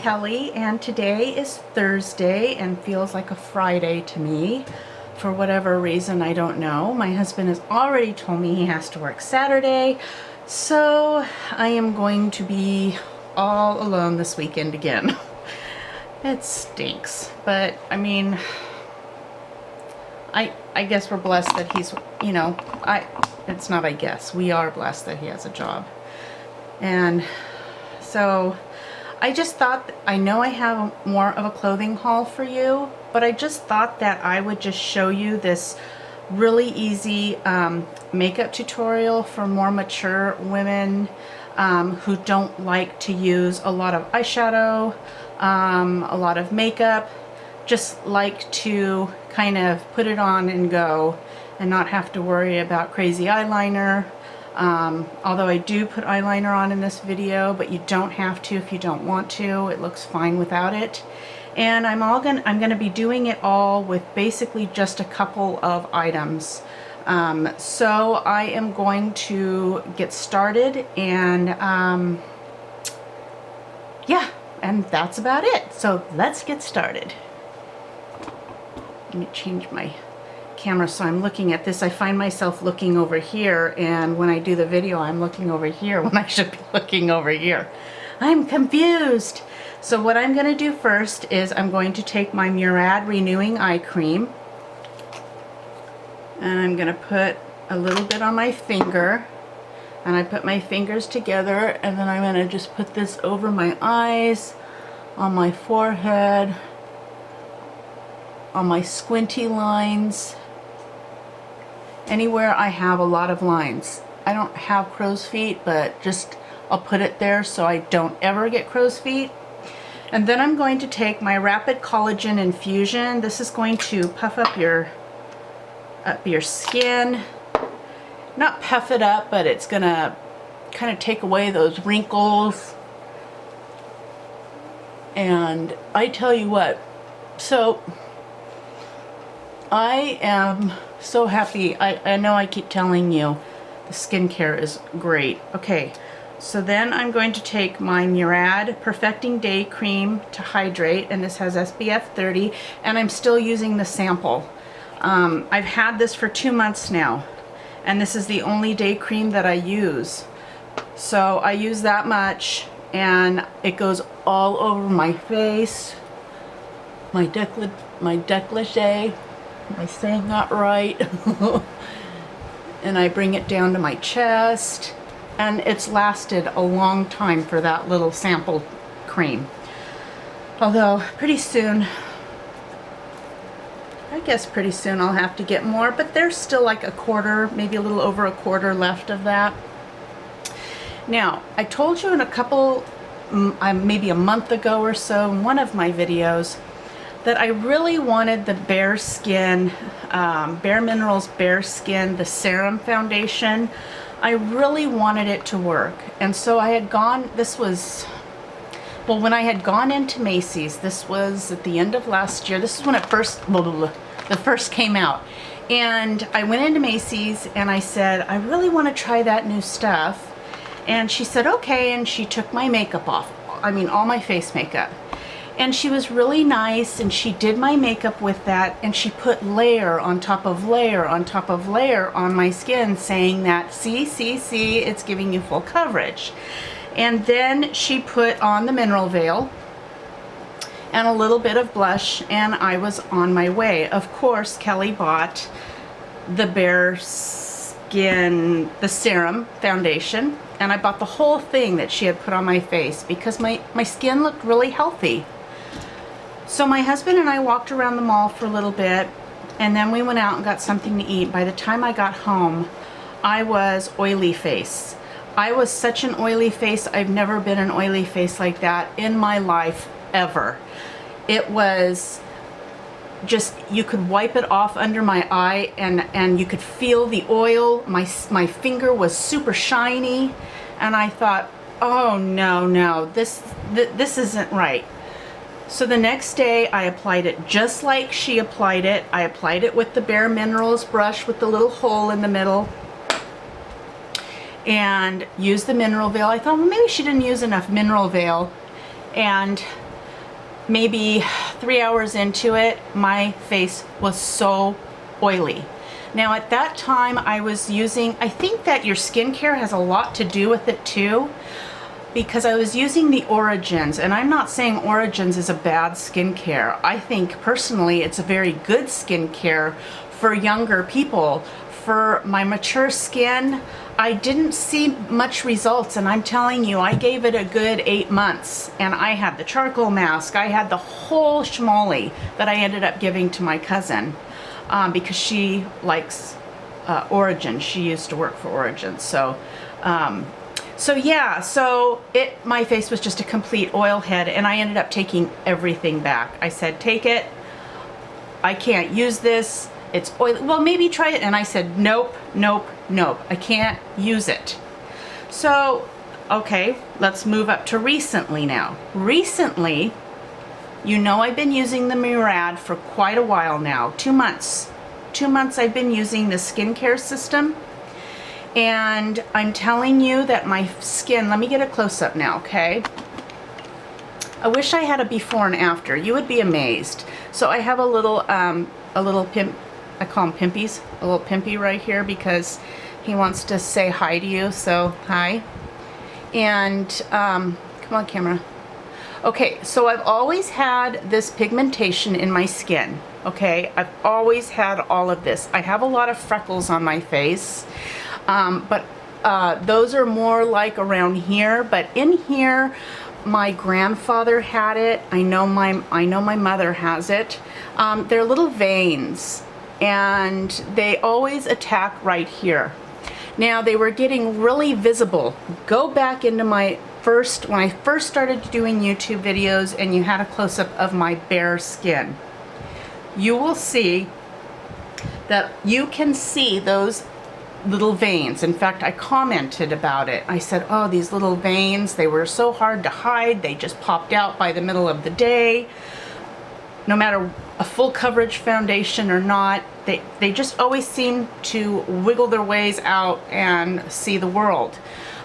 Kelly, and today is Thursday and feels like a Friday to me. For whatever reason, I don't know. My husband has already told me he has to work Saturday, so I am going to be all alone this weekend again. It stinks, but I mean, I guess we're blessed that he's, you know, it's not I guess, we are blessed that he has a job. And so I just thought, I know I have more of a clothing haul for you, but I just thought that I would just show you this really easy makeup tutorial for more mature women who don't like to use a lot of eyeshadow, a lot of makeup, just like to kind of put it on and go and not have to worry about crazy eyeliner. Although I do put eyeliner on in this video, but you don't have to if you don't want to. It looks fine without it. And I'm gonna be doing it all with basically just a couple of items. So I am going to get started, and yeah, and that's about it. So let's get started. Let me change my camera so I'm looking at this. I find myself looking over here, and when I do the video I'm looking over here when I should be looking over here. I'm confused. So what I'm going to do first is I'm going to take my Murad Renewing Eye Cream, and I'm going to put a little bit on my finger, and I put my fingers together, and then I'm going to just put this over my eyes, on my forehead, on my squinty lines, anywhere I have a lot of lines. I don't have crow's feet, but just I'll put it there so I don't ever get crow's feet. And then I'm going to take my Rapid Collagen Infusion. This is going to puff up your skin. Not puff it up, but it's gonna kind of take away those wrinkles. And I tell you what, so I am so happy. I know I keep telling you the skincare is great. Okay, so then I'm going to take my Murad Perfecting Day Cream to hydrate, and this has SPF 30, and I'm still using the sample. I've had this for 2 months now, and this is the only day cream that I use. So I use that much, and it goes all over my face, my décolleté. Am I saying that right? And I bring it down to my chest, and it's lasted a long time for that little sample cream. Although pretty soon, I guess pretty soon I'll have to get more, but there's still like a quarter, maybe a little over a quarter left of that. Now, I told you in a couple, maybe a month ago or so, in one of my videos, that I really wanted the BARESKIN, Bare Minerals BARESKIN, the Serum Foundation. I really wanted it to work. And so I had gone, this was, well, when I had gone into Macy's, this was at the end of last year. This is when it first, the first came out. And I went into Macy's and I said, I really want to try that new stuff. And she said, okay, and she took my makeup off. I mean, all my face makeup. And she was really nice, and she did my makeup with that, and she put layer on top of layer on top of layer on my skin, saying that, see, it's giving you full coverage. And then she put on the mineral veil and a little bit of blush, and I was on my way. Of course, Kelly bought the BARESKIN, the Serum Foundation, and I bought the whole thing that she had put on my face because my skin looked really healthy. So my husband and I walked around the mall for a little bit, and then we went out and got something to eat. By the time I got home, I was oily face. I was such an oily face. I've never been an oily face like that in my life, ever. It was just, you could wipe it off under my eye, and you could feel the oil. My finger was super shiny, and I thought, oh no, this isn't right. So the next day I applied it just like she applied it. I applied it with the Bare Minerals brush with the little hole in the middle, and used the mineral veil. I thought, well, maybe she didn't use enough mineral veil, and maybe 3 hours into it, my face was so oily. Now at that time I was using, I think that your skincare has a lot to do with it too, because I was using the Origins, and I'm not saying Origins is a bad skincare. I think personally it's a very good skincare for younger people. For my mature skin, I didn't see much results, and I'm telling you, I gave it a good 8 months, and I had the charcoal mask, I had the whole schmoly that I ended up giving to my cousin because she likes Origins. She used to work for Origins, so yeah, so my face was just a complete oil head, and I ended up taking everything back. I said, take it, I can't use this, it's oily, well maybe try it, and I said nope, nope, nope, I can't use it. So okay, let's move up to recently now. Recently, you know, I've been using the Murad for quite a while now, 2 months. 2 months I've been using the skincare system, and I'm telling you that my skin, let me get a close-up now, okay? I wish I had a before and after. You would be amazed. So I have a little pimp, I call him Pimpies, a little Pimpy right here because he wants to say hi to you, so hi. And come on, camera. Okay, so I've always had this pigmentation in my skin, okay? I've always had all of this. I have a lot of freckles on my face, but those are more like around here, but in here, my grandfather had it. I know my mother has it. They're little veins, and they always attack right here. Now they were getting really visible. Go back into my when I first started doing YouTube videos and you had a close-up of my bare skin. You will see that you can see those little veins. In fact, I commented about it. I said, oh, these little veins, they were so hard to hide. They just popped out by the middle of the day. No matter a full coverage foundation or not, they just always seem to wiggle their ways out and see the world.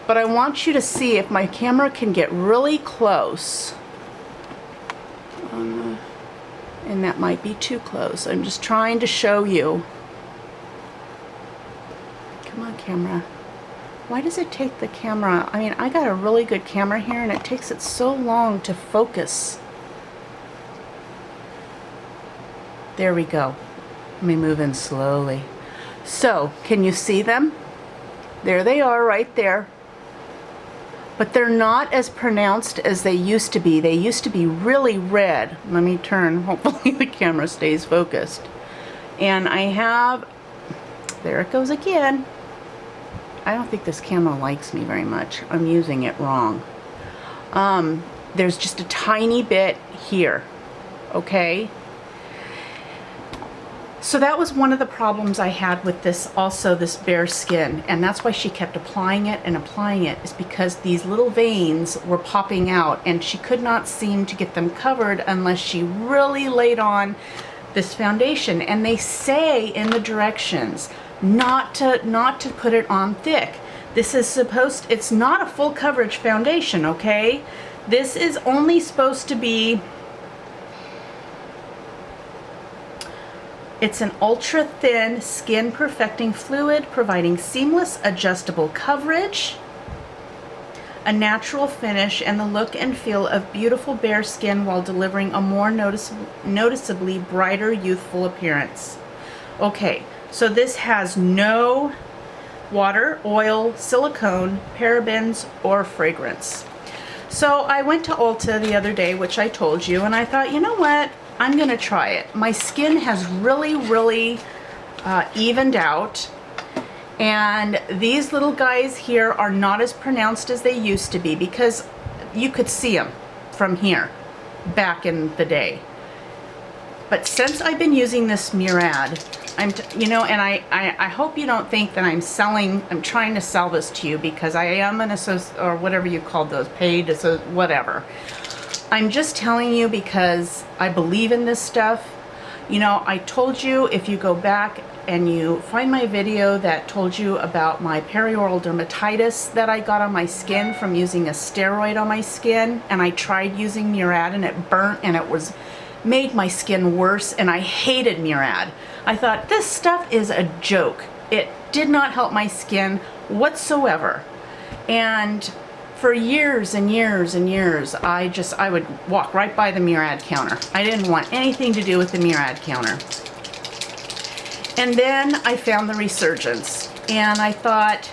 But I want you to see if my camera can get really close. And that might be too close. I'm just trying to show you. Come on, camera. Why does it take the camera? I mean, I got a really good camera here and it takes it so long to focus. There we go. Let me move in slowly. So, can you see them? There they are right there. But they're not as pronounced as they used to be. They used to be really red. Let me turn. Hopefully the camera stays focused. And I have, there it goes again. I don't think this camera likes me very much. I'm using it wrong. There's just a tiny bit here. Okay? So that was one of the problems I had with this, also this bare skin, and that's why she kept applying it and applying it, is because these little veins were popping out and she could not seem to get them covered unless she really laid on this foundation. And they say in the directions not to put it on thick. This is supposed, it's not a full coverage foundation, okay? This is only supposed to be, it's an ultra thin skin perfecting fluid providing seamless adjustable coverage, a natural finish, and the look and feel of beautiful bare skin while delivering a more noticeably brighter youthful appearance. Okay, so this has no water, oil, silicone, parabens, or fragrance. So I went to Ulta the other day, which I told you, and I thought, you know what? I'm gonna try it. My skin has really evened out, and these little guys here are not as pronounced as they used to be because you could see them from here back in the day. But since I've been using this Murad, you know, and I hope you don't think that I'm trying to sell this to you, because I am an associate, or whatever you called those, paid, whatever. I'm just telling you because I believe in this stuff. You know, I told you if you go back and you find my video that told you about my perioral dermatitis that I got on my skin from using a steroid on my skin, and I tried using Murad and it burnt and it made my skin worse, and I hated Murad. I thought, this stuff is a joke. It did not help my skin whatsoever. And for years and years and years, I would walk right by the Murad counter. I didn't want anything to do with the Murad counter. And then I found the Resurgence, and I thought,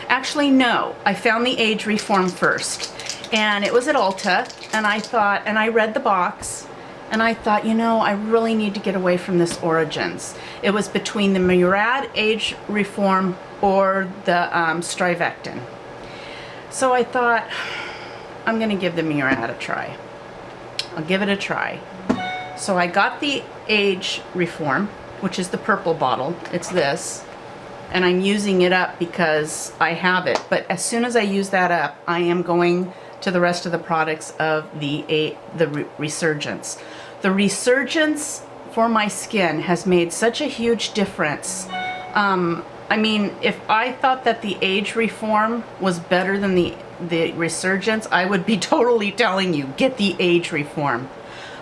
actually no, I found the Age Reform first. And it was at Ulta, and I thought, and I read the box, and I thought, you know, I really need to get away from this Origins. It was between the Murad Age Reform or the Strivectin. So I thought, I'm gonna give the Murad a try. I'll give it a try. So I got the Age Reform, which is the purple bottle. It's this, and I'm using it up because I have it. But as soon as I use that up, I am going to the rest of the products of the Resurgence. The Resurgence for my skin has made such a huge difference. I mean, if I thought that the Age Reform was better than the Resurgence, I would be totally telling you, get the Age Reform.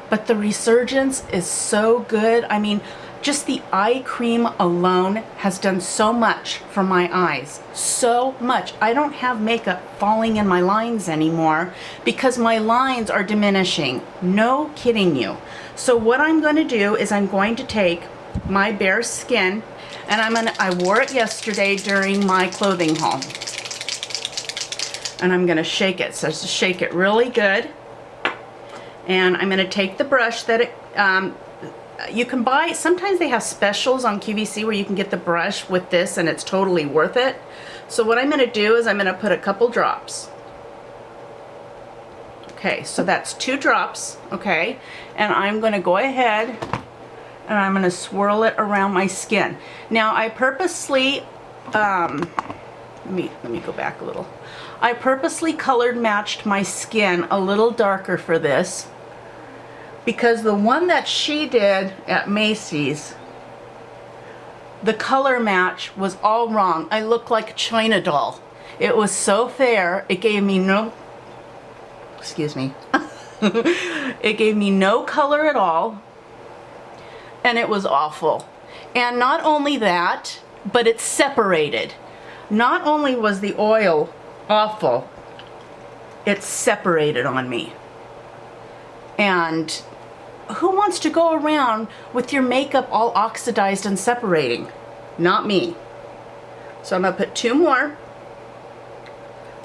But the Resurgence is so good. I mean, just the eye cream alone has done so much for my eyes. So much. I don't have makeup falling in my lines anymore because my lines are diminishing. No kidding you. So what I'm going to do is I'm going to take my BARESKIN, and I wore it yesterday during my clothing haul. And I'm going to shake it. So just shake it really good. And I'm going to take the brush that you can buy. Sometimes they have specials on QVC where you can get the brush with this and it's totally worth it. So what I'm going to do is I'm going to put a couple drops. Okay, so that's 2 drops, okay? And I'm going to go ahead and I'm going to swirl it around my skin. Now I purposely, let me go back a little. I purposely colored matched my skin a little darker for this, because the one that she did at Macy's, the color match was all wrong. I looked like a China doll. It was so fair, it gave me no, excuse me, it gave me no color at all, and it was awful. And not only that, but it's separated. Not only was the oil awful, it's separated on me. And who wants to go around with your makeup all oxidized and separating? Not me. So I'm gonna put 2 more.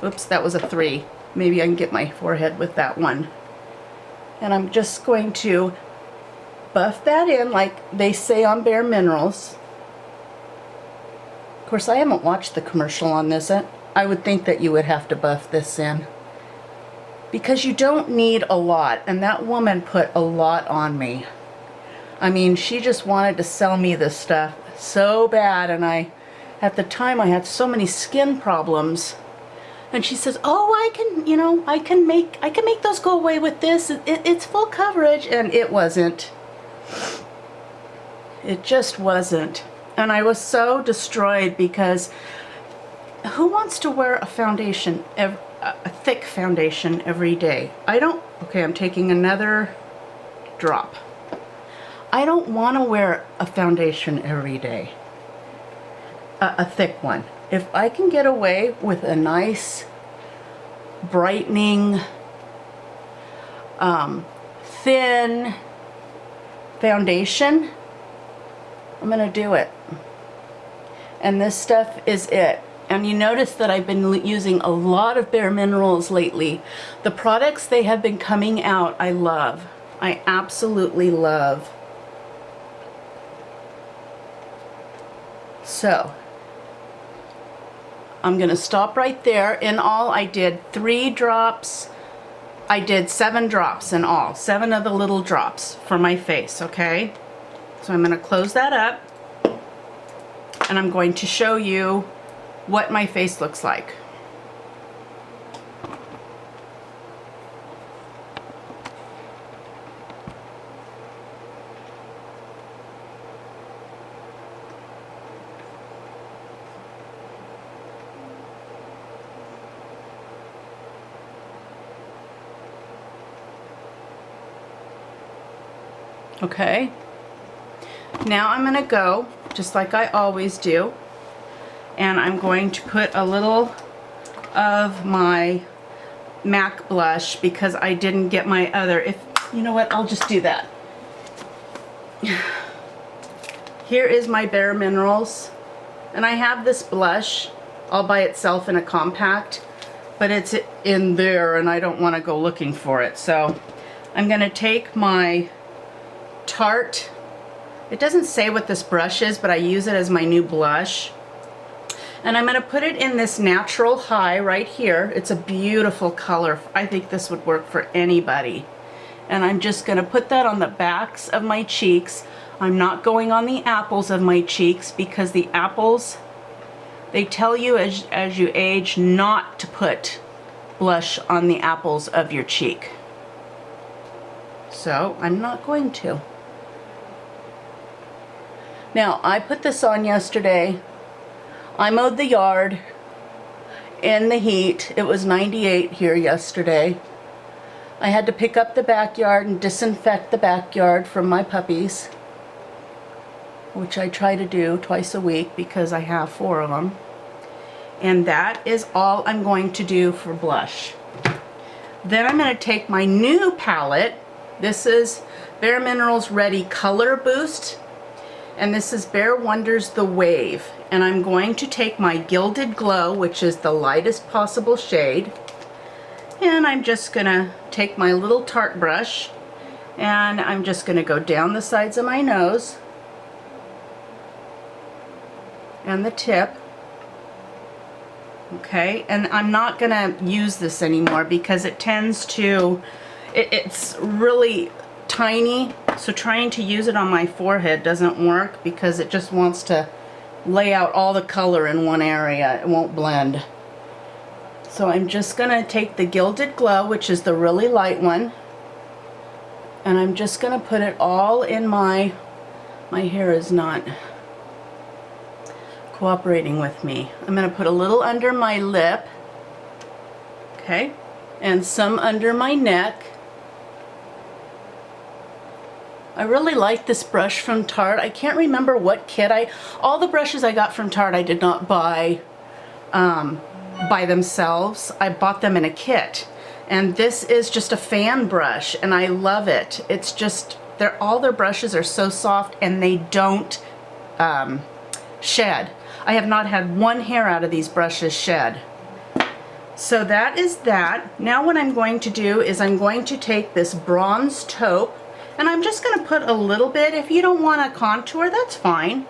Oops, that was a 3. Maybe I can get my forehead with that one. And I'm just going to buff that in like they say on Bare Minerals. Of course, I haven't watched the commercial on this. I would think that you would have to buff this in, because you don't need a lot, and that woman put a lot on me. I mean, she just wanted to sell me this stuff so bad, and at the time I had so many skin problems, and she says, oh, I can, you know, I can make those go away with this. It's full coverage, and it wasn't. It just wasn't. And I was so destroyed, because who wants to wear a foundation, a thick foundation every day? I don't. Okay, I'm taking another drop. I don't want to wear a foundation every day, a thick one. If I can get away with a nice brightening thin foundation, I'm gonna do it. And this stuff is it. And you notice that I've been using a lot of Bare Minerals lately. The products they have been coming out, I love. I absolutely love. So I'm gonna stop right there. In all, I did 3 drops. I did 7 drops in all, 7 of the little drops for my face, okay? So I'm gonna close that up, and I'm going to show you what my face looks like. Okay. Now I'm going to go, just like I always do, and I'm going to put a little of my MAC blush because I didn't get my other. If you know what, I'll just do that. Here is my Bare Minerals, and I have this blush all by itself in a compact, but it's in there and I don't want to go looking for it. So I'm going to take my Tarte. It doesn't say what this brush is, but I use it as my new blush. And I'm going to put it in this Natural High right here. It's a beautiful color. I think this would work for anybody. And I'm just going to put that on the backs of my cheeks. I'm not going on the apples of my cheeks because the apples, they tell you as you age not to put blush on the apples of your cheek. So I'm not going to. Now, I put this on yesterday. I mowed the yard in the heat. It was 98 here yesterday. I had to pick up the backyard and disinfect the backyard from my puppies, which I try to do twice a week because I have 4 of them. And that is all I'm going to do for blush. Then I'm going to take my new palette. This is Bare Minerals Ready Color Boost. And this is Bare Wonders The Wave. And I'm going to take my Gilded Glow, which is the lightest possible shade. And I'm just going to take my little Tarte brush. And I'm just going to go down the sides of my nose. And the tip. Okay, and I'm not going to use this anymore because it tends to, it's really tiny, so trying to use it on my forehead doesn't work because it just wants to lay out all the color in one area. It won't blend. So I'm just going to take the Gilded Glow, which is the really light one, and I'm just going to put it all in my hair is not cooperating with me. I'm going to put a little under my lip, okay, and some under my neck. I really like this brush from Tarte. I can't remember what kit all the brushes I got from Tarte I did not buy by themselves. I bought them in a kit. And this is just a fan brush and I love it. It's just, all their brushes are so soft and they don't shed. I have not had one hair out of these brushes shed. So that is that. Now what I'm going to do is I'm going to take this Bronze Taupe and I'm just going to put a little bit. If you don't want to contour, that's fine.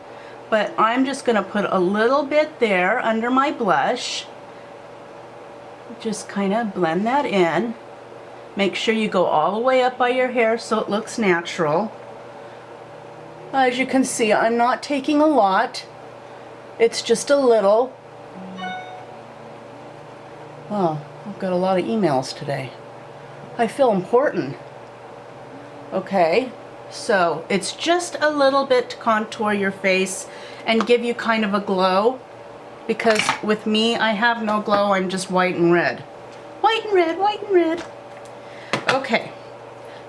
But I'm just going to put a little bit there under my blush. Just kind of blend that in. Make sure you go all the way up by your hair so it looks natural. As you can see, I'm not taking a lot. It's just a little. Oh, I've got a lot of emails today. I feel important. Okay, so it's just a little bit to contour your face and give you kind of a glow, because with me, I have no glow, I'm just white and red. White and red, white and red. Okay,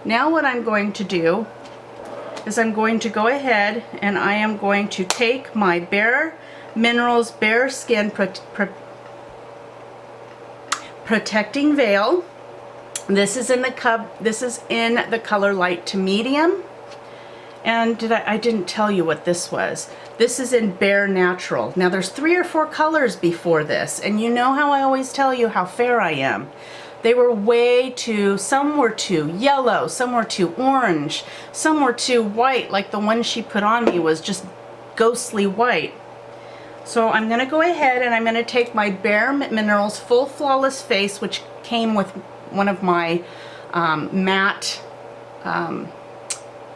now what I'm going to do is I'm going to go ahead and I am going to take my Bare Minerals BARESKIN Protecting Veil. This is in the color light to medium. And I didn't tell you what this was. This is in Bare Natural. Now there's 3 or 4 colors before this, and you know how I always tell you how fair I am. They were some were too yellow, some were too orange, some were too white, like the one she put on me was just ghostly white. So I'm going to go ahead and I'm going to take my Bare Minerals Full Flawless Face, which came with one of my matte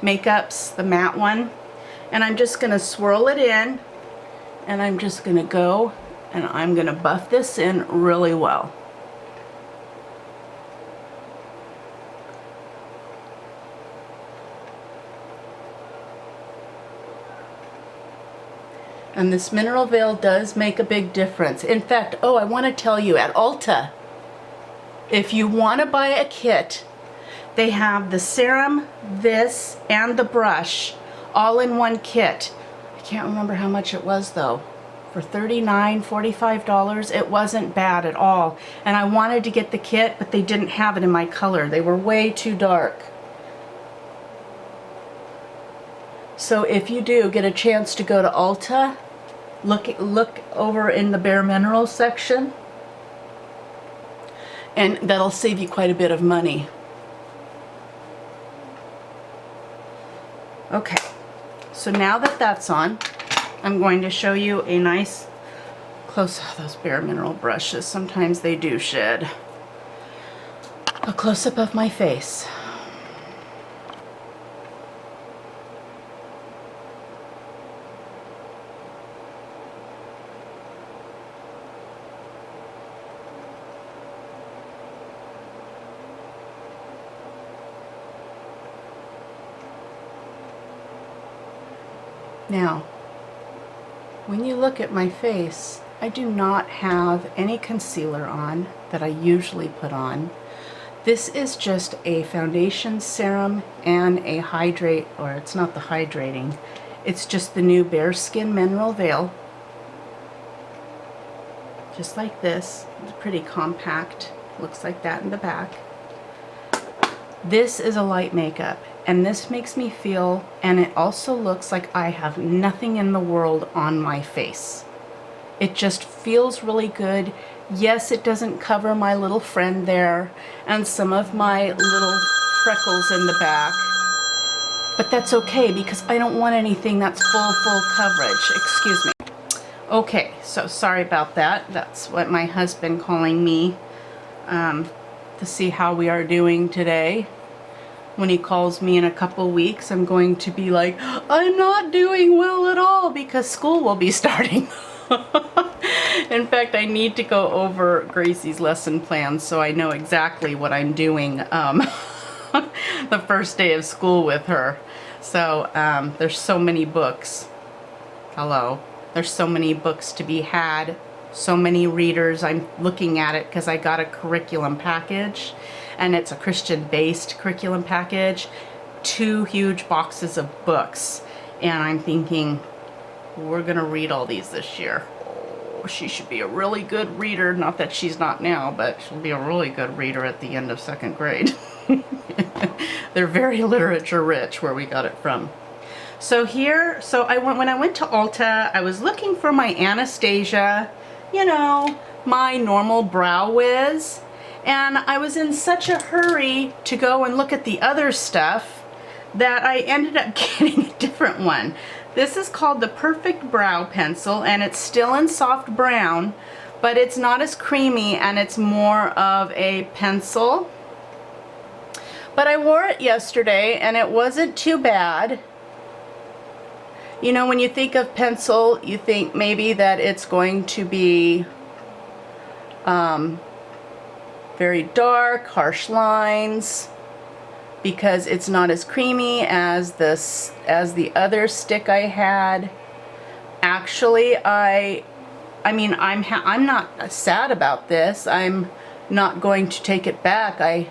makeups, the matte one, and I'm just going to swirl it in, and I'm just going to go and I'm going to buff this in really well. And this mineral veil does make a big difference. In fact, I want to tell you, at Ulta, if you want to buy a kit They have the serum, this, and the brush all in one kit. I can't remember how much it was though. For $39, $45, it wasn't bad at all. And I wanted to get the kit, but they didn't have it in my color. They were way too dark. So if you do get a chance to go to Ulta, look over in the Bare Minerals section, and that'll save you quite a bit of money. Okay, so now that that's on, I'm going to show you a nice close-up. Those Bare Mineral brushes, sometimes they do shed. A close-up of my face. Now, when you look at my face, I do not have any concealer on that I usually put on. This is just a foundation serum and a hydrate, or it's not the hydrating, it's just the new Bareskin Mineral Veil. Just like this. It's pretty compact. Looks like that in the back. This is a light makeup, and this makes me feel, and it also looks like I have nothing in the world on my face. It just feels really good. Yes, it doesn't cover my little friend there and some of my little freckles in the back, but that's okay because I don't want anything that's full coverage. Excuse me. Okay, so sorry about that. That's what my husband calling me to see how we are doing today. When he calls me in a couple weeks, I'm going to be like, I'm not doing well at all because school will be starting. In fact, I need to go over Gracie's lesson plan so I know exactly what I'm doing the first day of school with her. So there's so many books. Hello. There's so many books to be had, so many readers. I'm looking at it because I got a curriculum package, and it's a Christian-based curriculum package, 2 huge boxes of books, and I'm thinking, we're gonna read all these this year. Oh, she should be a really good reader. Not that she's not now, but she'll be a really good reader at the end of 2nd grade. They're very literature rich where we got it from. So here, when I went to Ulta, I was looking for my Anastasia, you know, my normal Brow Wiz, and I was in such a hurry to go and look at the other stuff that I ended up getting a different one. This is called the Perfect Brow Pencil, and it's still in soft brown, but it's not as creamy and it's more of a pencil. But I wore it yesterday and it wasn't too bad. You know, when you think of pencil, you think maybe that it's going to be very dark, harsh lines, because it's not as creamy as the other stick I had. Actually, I mean, I'm not sad about this. I'm not going to take it back. I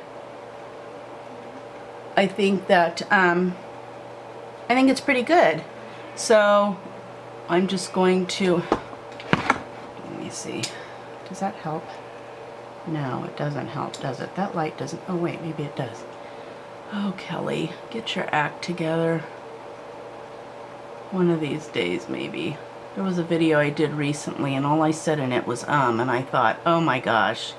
think that I think it's pretty good. So I'm just going to, let me see, does that help? No, it doesn't help, does it? That light doesn't, oh wait, maybe it does. Oh, Kelly, get your act together. One of these days, maybe. There was a video I did recently, and all I said in it was and I thought, oh my gosh,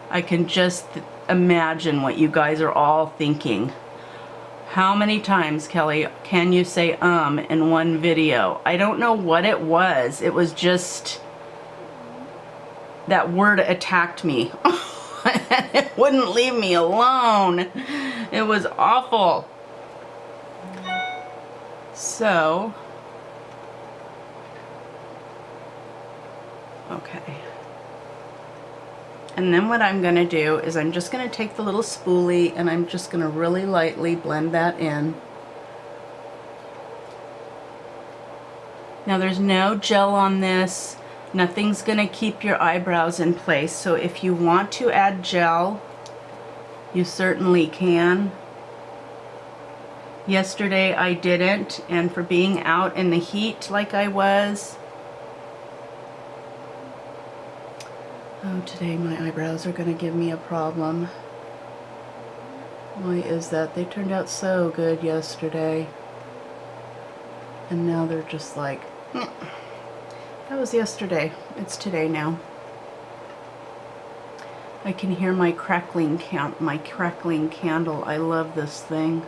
I can just imagine what you guys are all thinking. How many times, Kelly, can you say in one video? I don't know what it was. It was just, that word attacked me. It wouldn't leave me alone. It was awful. So, okay. And then what I'm going to do is I'm just going to take the little spoolie and I'm just going to really lightly blend that in. Now there's no gel on this. Nothing's going to keep your eyebrows in place. So if you want to add gel, You certainly can. Yesterday I didn't, and for being out in the heat like I was. Oh, today my eyebrows are going to give me a problem. Why is that? They turned out so good yesterday. And now they're just like, that was yesterday. It's today now. I can hear my crackling candle. I love this thing.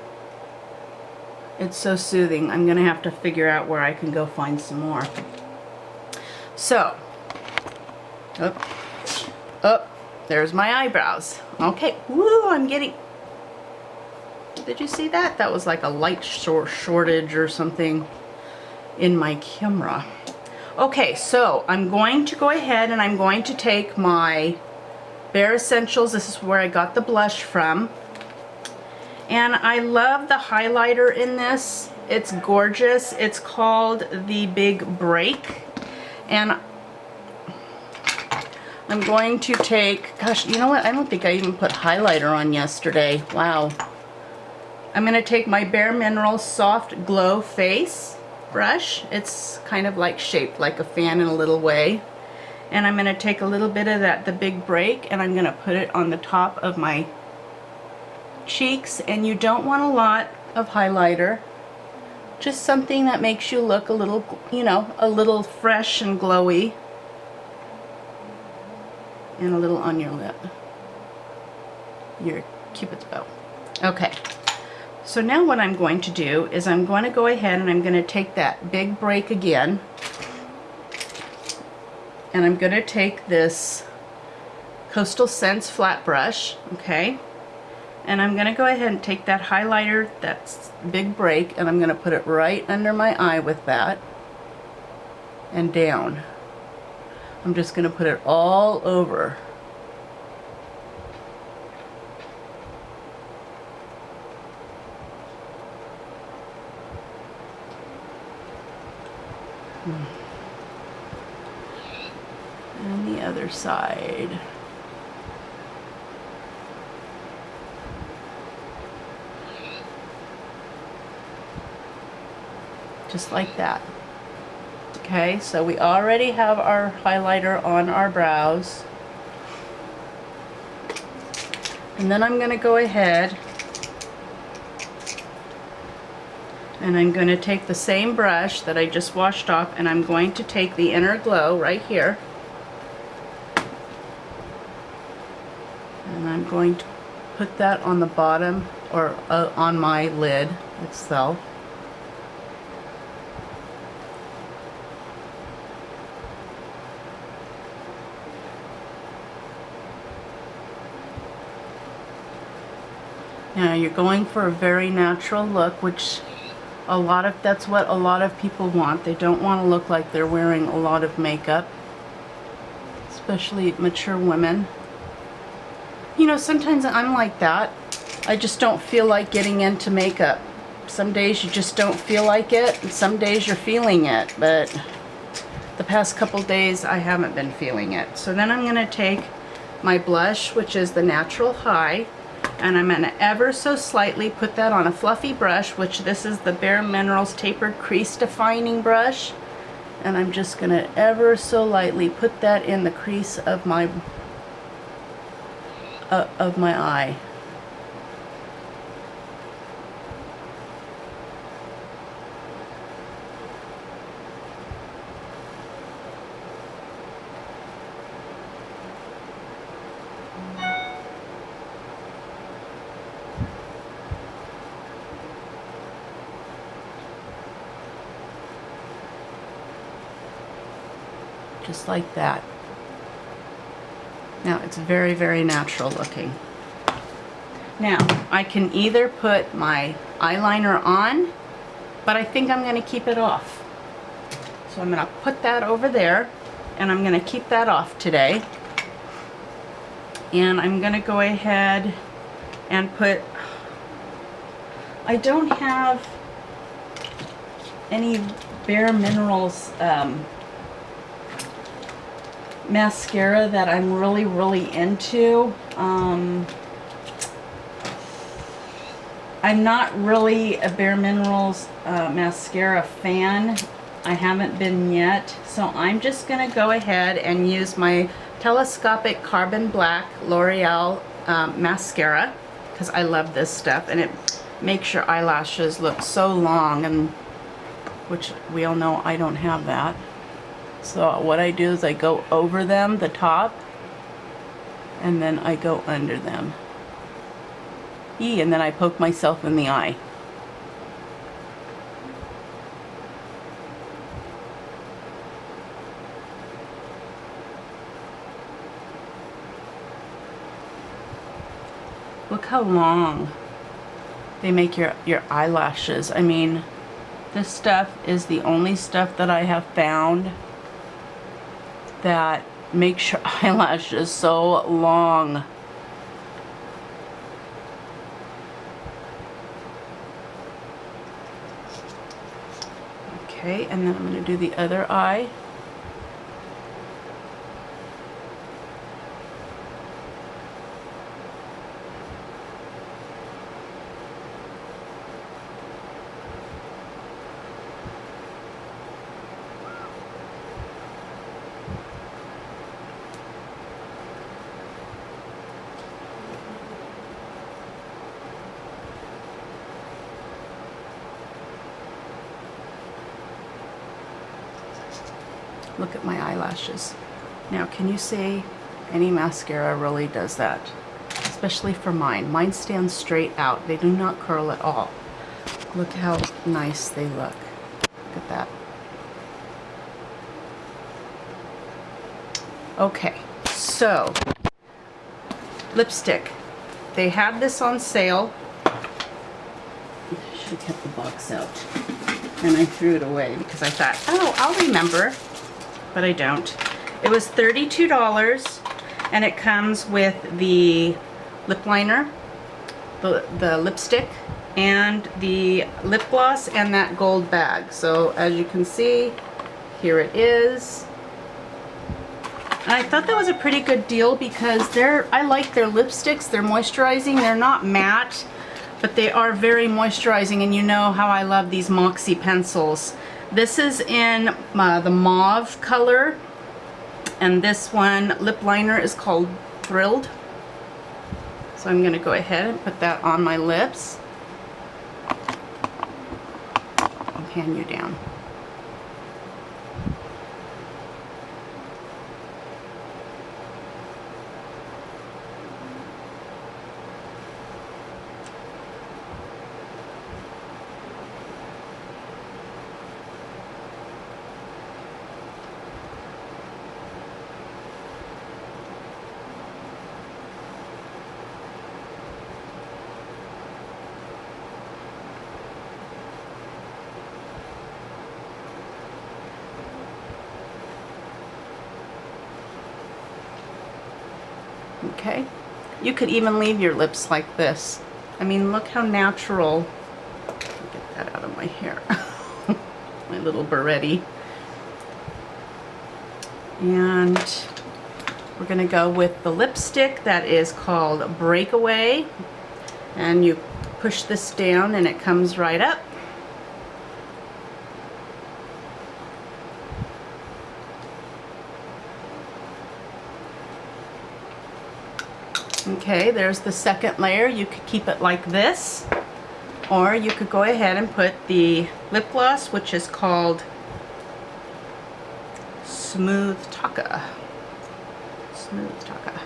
It's so soothing. I'm gonna have to figure out where I can go find some more. So, there's my eyebrows. Okay, woo, I'm getting, did you see that? That was like a light shortage or something in my camera. Okay, so I'm going to go ahead and I'm going to take my Bare Essentials. This is where I got the blush from. And I love the highlighter in this. It's gorgeous. It's called the Big Break. And I'm going to take, gosh, you know what? I don't think I even put highlighter on yesterday. Wow. I'm going to take my Bare Minerals Soft Glow Face brush. It's kind of like shaped like a fan in a little way. And I'm going to take a little bit of that, the Big Break, and I'm going to put it on the top of my cheeks. And you don't want a lot of highlighter. Just something that makes you look a little, you know, a little fresh and glowy. And a little on your lip. Your Cupid's bow. Okay. So now what I'm going to do is I'm going to go ahead and I'm going to take that Big Break again. And I'm going to take this Coastal Scents flat brush, okay? And I'm going to go ahead and take that highlighter, that's Big Break, and I'm going to put it right under my eye with that. And down. I'm just going to put it all over. And the other side. Just like that. Okay, so we already have our highlighter on our brows. And then I'm going to go ahead and I'm going to take the same brush that I just washed off and I'm going to take the Inner Glow right here. And I'm going to put that on the bottom or on my lid itself. Now you're going for a very natural look, which that's what a lot of people want. They don't want to look like they're wearing a lot of makeup, especially mature women. You know, sometimes I'm like that. I just don't feel like getting into makeup. Some days you just don't feel like it, and some days you're feeling it, but the past couple days I haven't been feeling it. So then I'm going to take my blush, which is the Natural High, and I'm going to ever so slightly put that on a fluffy brush, which this is the Bare Minerals Tapered Crease Defining Brush. And I'm just going to ever so lightly put that in the crease of my eye. Just like that. Now it's very, very natural looking. Now I can either put my eyeliner on, but I think I'm going to keep it off. So I'm going to put that over there and I'm going to keep that off today. And I'm going to go ahead and put, I don't have any Bare Minerals mascara that I'm really into. I'm not really a Bare Minerals mascara fan. I haven't been yet. So I'm just going to go ahead and use my Telescopic Carbon Black L'Oreal mascara, because I love this stuff and it makes your eyelashes look so long, and which we all know I don't have that. So what I do is I go over them, the top, and then I go under them. And then I poke myself in the eye. Look how long they make your eyelashes. I mean, this stuff is the only stuff that I have found that makes your eyelashes so long. Okay, and then I'm going to do the other eye. Look at my eyelashes. Now, can you say any mascara really does that? Especially for mine. Mine stand straight out. They do not curl at all. Look how nice they look. Look at that. Okay, so lipstick. They had this on sale. I should have kept the box out. And I threw it away because I thought, oh, I'll remember. But I don't. It was $32, and it comes with the lip liner, the lipstick, and the lip gloss, and that gold bag. So as you can see, here it is. And I thought that was a pretty good deal because I like their lipsticks. They're moisturizing. They're not matte, but they are very moisturizing, and you know how I love these Moxie pencils. This is in the mauve color, and this one lip liner is called Thrilled. So I'm going to go ahead and put that on my lips. I'll hand you down. Okay, you could even leave your lips like this. I mean, look how natural. Get that out of my hair. My little barretti. And we're gonna go with the lipstick that is called Breakaway. And you push this down and it comes right up. Okay, there's the second layer. You could keep it like this, or you could go ahead and put the lip gloss, which is called Smooth Taka. Smooth Taka.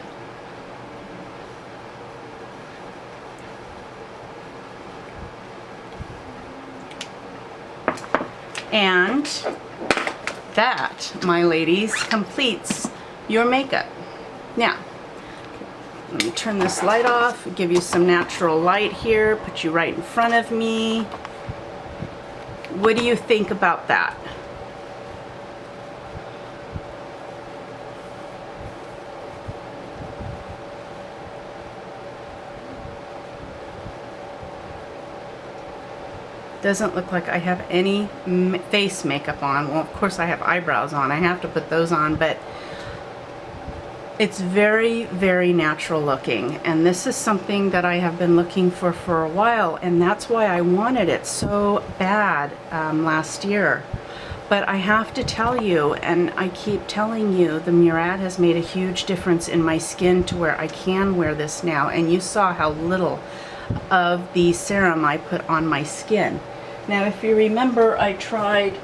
And that, my ladies, completes your makeup. Now, let me turn this light off, give you some natural light here, put you right in front of me. What do you think about that? Doesn't look like I have any face makeup on. Well, of course I have eyebrows on. I have to put those on, but It's very, very natural looking, and this is something that I have been looking for a while, and that's why I wanted it so bad last year. But I have to tell you, and I keep telling you, the Murad has made a huge difference in my skin to where I can wear this now, and you saw how little of the serum I put on my skin. Now, if you remember, I tried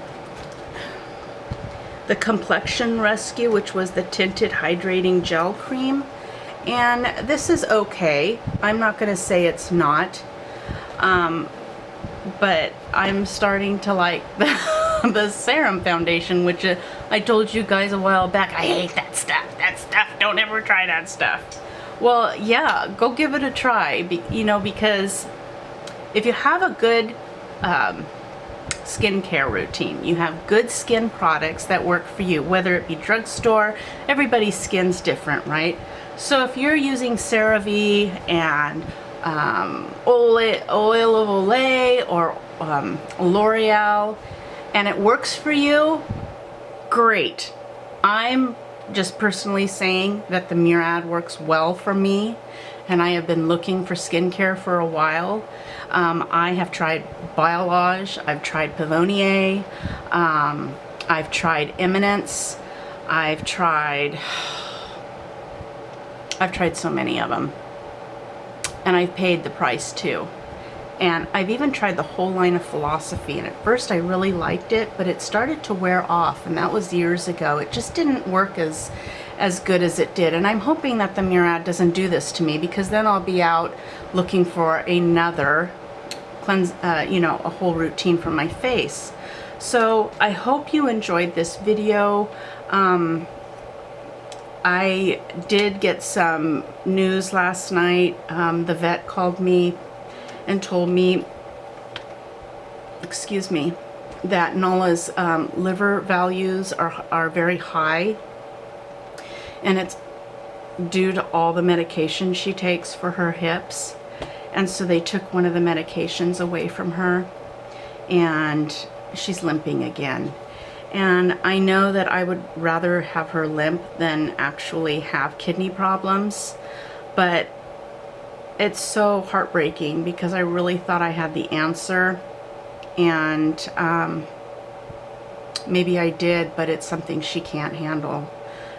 the Complexion Rescue, which was the tinted hydrating gel cream, and this is okay. I'm not going to say it's not, but I'm starting to like the Serum foundation, which I told you guys a while back, I hate that stuff. That stuff, don't ever try that stuff. Well, yeah, go give it a try, you know, because if you have a good skincare routine, you have good skin products that work for you, whether it be drugstore, everybody's skin's different, right? So if you're using CeraVe and oil of Olay or L'Oreal and it works for you, great. I'm just personally saying that the Murad works well for me, and I have been looking for skincare for a while. I have tried Biolage, I've tried Pavonier, I've tried Eminence, I've tried so many of them, and I've paid the price too. And I've even tried the whole line of Philosophy, and at first I really liked it, but it started to wear off, and that was years ago. It just didn't work as good as it did, and I'm hoping that the Murad doesn't do this to me, because then I'll be out looking for another cleanse, you know, a whole routine for my face. So I hope you enjoyed this video. I did get some news last night. The vet called me and told me, excuse me, that Nala's liver values are very high, and it's due to all the medication she takes for her hips. And so they took one of the medications away from her, and she's limping again. And I know that I would rather have her limp than actually have kidney problems, but it's so heartbreaking because I really thought I had the answer, and maybe I did, but it's something she can't handle.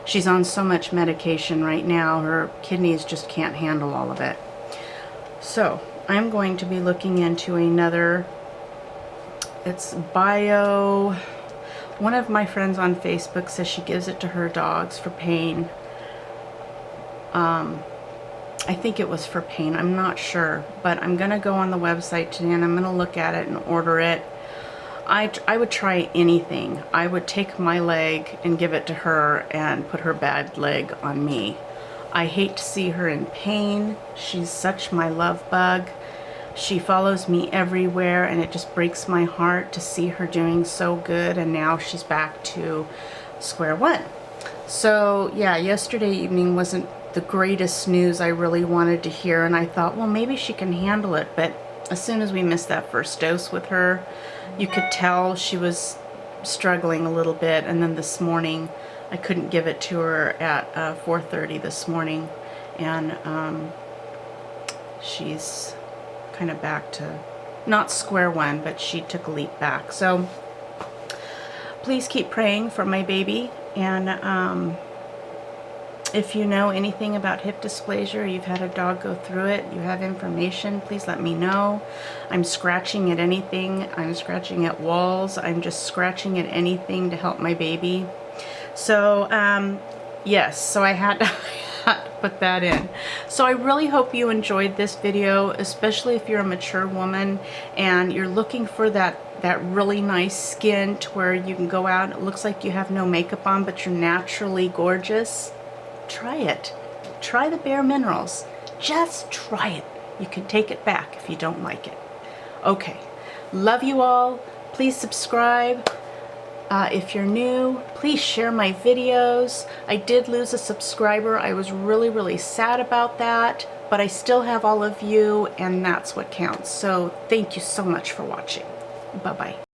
She's on so much medication right now, her kidneys just can't handle all of it. So I'm going to be looking into another, it's Bio, one of my friends on Facebook says she gives it to her dogs for pain. I think it was for pain, I'm not sure, but I'm gonna go on the website today and I'm gonna look at it and order it. I would try anything. I would take my leg and give it to her and put her bad leg on me. I hate to see her in pain. She's such my love bug. She follows me everywhere, and it just breaks my heart to see her doing so good, and now she's back to square one. So yeah, yesterday evening wasn't the greatest news I really wanted to hear, and I thought, well, maybe she can handle it. But as soon as we missed that first dose with her, you could tell she was struggling a little bit. And then this morning I couldn't give it to her at 4:30 this morning, and she's kind of back to not square one, but she took a leap back. So please keep praying for my baby, and if you know anything about hip dysplasia, or you've had a dog go through it, you have information, please let me know. I'm scratching at anything. I'm scratching at walls. I'm just scratching at anything to help my baby. So yes, so I had to put that in. So I really hope you enjoyed this video, especially if you're a mature woman and you're looking for that really nice skin to where you can go out, it looks like you have no makeup on, but you're naturally gorgeous. Try it. Try the Bare Minerals. Just try it. You can take it back if you don't like it. Okay. Love you all. Please subscribe. If you're new, please share my videos. I did lose a subscriber. I was really, really sad about that, but I still have all of you, and that's what counts. So thank you so much for watching. Bye-bye.